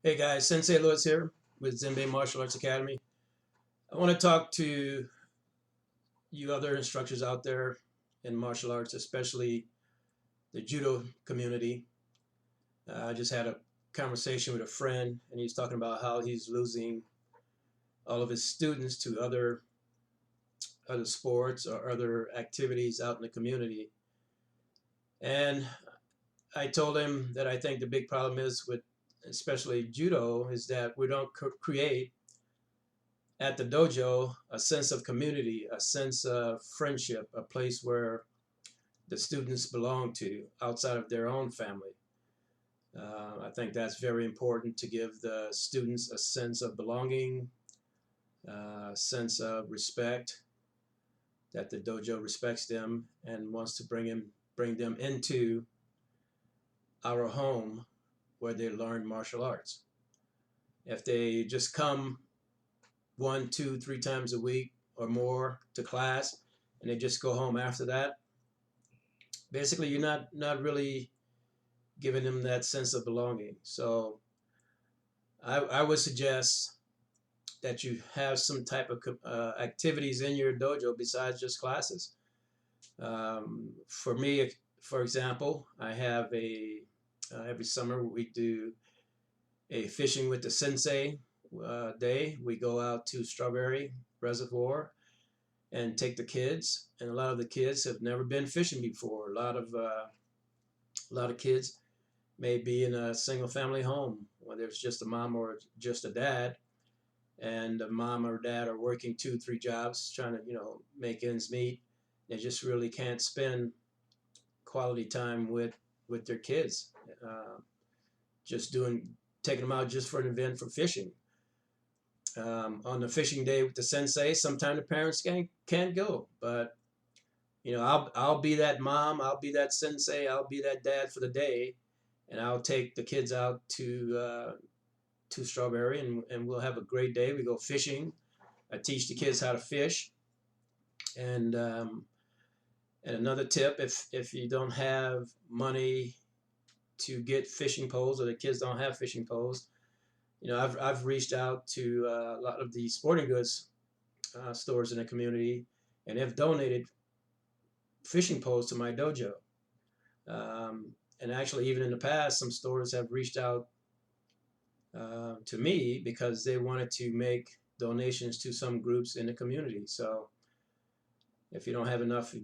Hey guys, Sensei Lewis here with Zenbei Martial Arts Academy. I want to talk to you other instructors out there in martial arts, especially the judo community. I just had a conversation with a friend, and he's talking about how he's losing all of his students to other sports or other activities out in the community. And I told him that I think the big problem is with especially judo is that we don't create at the dojo a sense of community, a sense of friendship, a place where the students belong to outside of their own family. I think that's very important to give the students a sense of belonging, a sense of respect, that the dojo respects them and wants to bring them into our home where they learn martial arts. If they just come 1, 2, 3 times a week or more to class and they just go home after that, basically you're not really giving them that sense of belonging. So I would suggest that you have some type of activities in your dojo besides just classes. For me, for example, I have every summer we do a fishing with the sensei day. We go out to Strawberry Reservoir and take the kids, and a lot of the kids have never been fishing before. A lot of kids may be in a single family home where there's just a mom or just a dad, and the mom or dad are working 2, 3 jobs trying to make ends meet. They just really can't spend quality time with their kids, just taking them out just for an event for fishing. On the fishing day with the sensei, sometimes the parents can't go, but I'll be that mom, I'll be that sensei, I'll be that dad for the day, and I'll take the kids out to Strawberry, and we'll have a great day. We go fishing. I teach the kids how to fish, and another tip: if you don't have money to get fishing poles, or the kids don't have fishing poles, I've reached out to a lot of the sporting goods stores in the community, and have donated fishing poles to my dojo. And actually, even in the past, some stores have reached out to me because they wanted to make donations to some groups in the community. So if you don't have enough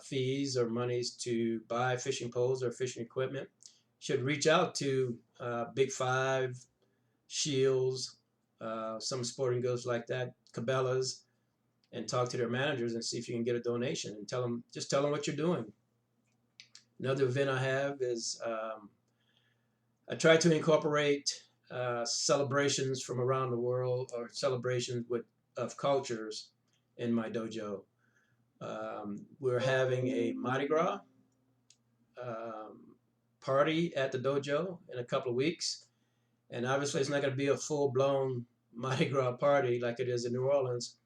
fees or monies to buy fishing poles or fishing equipment, you should reach out to Big Five, Shields, some sporting goods like that, Cabela's, and talk to their managers and see if you can get a donation, and just tell them what you're doing. Another event I have is I try to incorporate celebrations from around the world, or celebrations of cultures in my dojo. We're having a Mardi Gras um, party at the dojo in a couple of weeks, and obviously it's not going to be a full-blown Mardi Gras party like it is in New Orleans.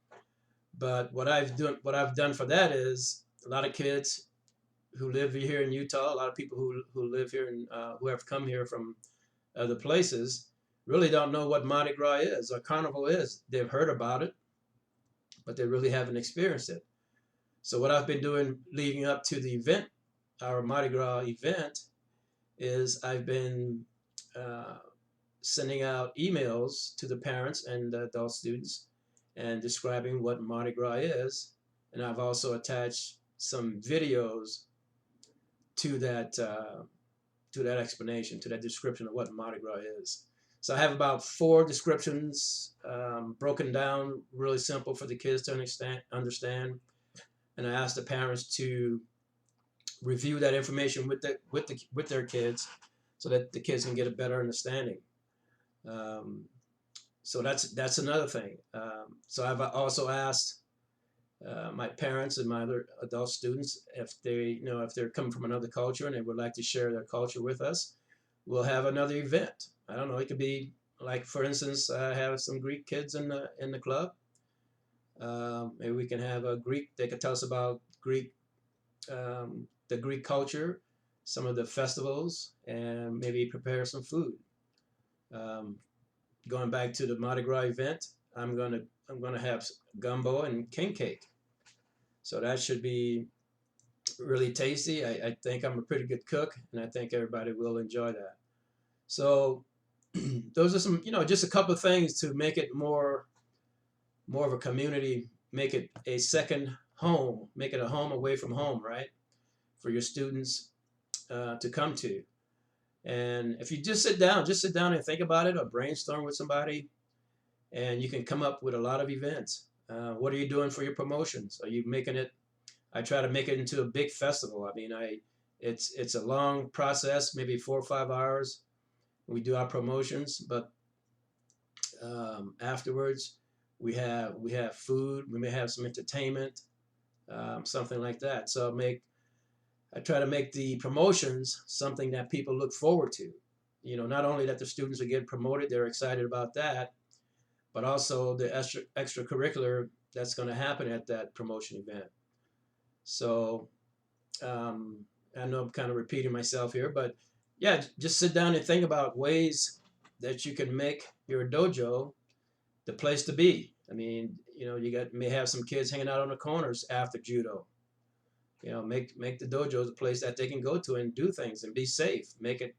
But what I've done for that is a lot of kids who live here in Utah, a lot of people who live here and who have come here from other places, really don't know what Mardi Gras is or Carnival is. They've heard about it, but they really haven't experienced it. So what I've been doing leading up to the event, our Mardi Gras event, is I've been sending out emails to the parents and the adult students and describing what Mardi Gras is. And I've also attached some videos to that explanation, to that description of what Mardi Gras is. So I have about 4 descriptions broken down, really simple for the kids to understand. And I asked the parents to review that information with their kids, so that the kids can get a better understanding. So that's another thing. So I've also asked my parents and my other adult students if they're coming from another culture and they would like to share their culture with us. We'll have another event. I don't know. It could be like, for instance, I have some Greek kids in the club. Maybe we can have a Greek. They could tell us about the Greek culture, some of the festivals, and maybe prepare some food. going back to the Mardi Gras event, I'm gonna have gumbo and king cake. So that should be really tasty. I think I'm a pretty good cook, and I think everybody will enjoy that. So those are some, just a couple of things to make it more of a community, make it a second home, make it a home away from home, right? For your students to come to. And if you just sit down and think about it or brainstorm with somebody, and you can come up with a lot of events. What are you doing for your promotions? Are you making it? I try to make it into a big festival. I mean, it's a long process, maybe 4 or 5 hours. We do our promotions, but afterwards we have food. We may have some entertainment, something like that. So I try to make the promotions something that people look forward to. Not only that the students will get promoted, they're excited about that, but also the extracurricular that's going to happen at that promotion event. So I know I'm kind of repeating myself here, but yeah, just sit down and think about ways that you can make your dojo the place to be. I mean, may have some kids hanging out on the corners after judo. Make the dojo the place that they can go to and do things and be safe. Make it,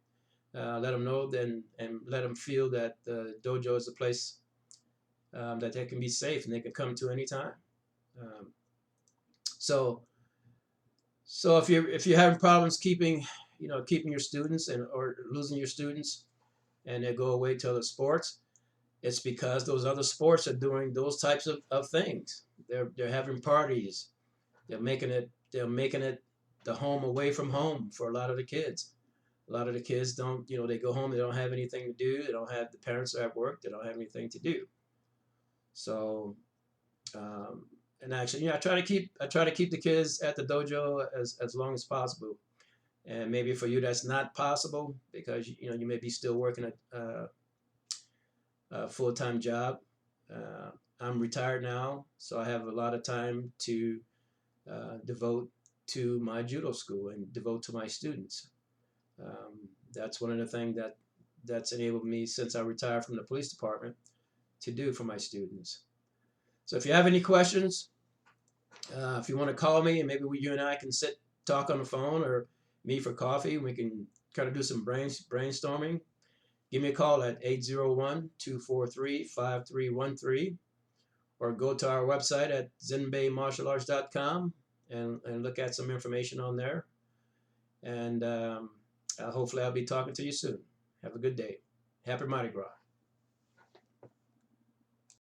let them know then, and let them feel that the dojo is a place that they can be safe and they can come to anytime. Um, so if you're having problems keeping your students or losing your students, and they go away to other sports, it's because those other sports are doing those types of things. They're having parties. They're making it the home away from home for a lot of the kids. A lot of the kids don't, they go home, they don't have anything to do. They don't have, the parents are at work, they don't have anything to do. So, um, and actually, I try to keep the kids at the dojo as long as possible. And maybe for you that's not possible because you may be still working a full-time job. Uh, I'm retired now, so I have a lot of time to devote to my judo school and devote to my students. That's one of the things that's enabled me since I retired from the police department to do for my students. So if you have any questions, if you want to call me and maybe you and I can talk on the phone or meet for coffee, we can kind of do some brainstorming. Give me a call at 801-243-5313 or go to our website at zenbeimartialarts.com and look at some information on there. And hopefully I'll be talking to you soon. Have a good day. Happy Mardi Gras.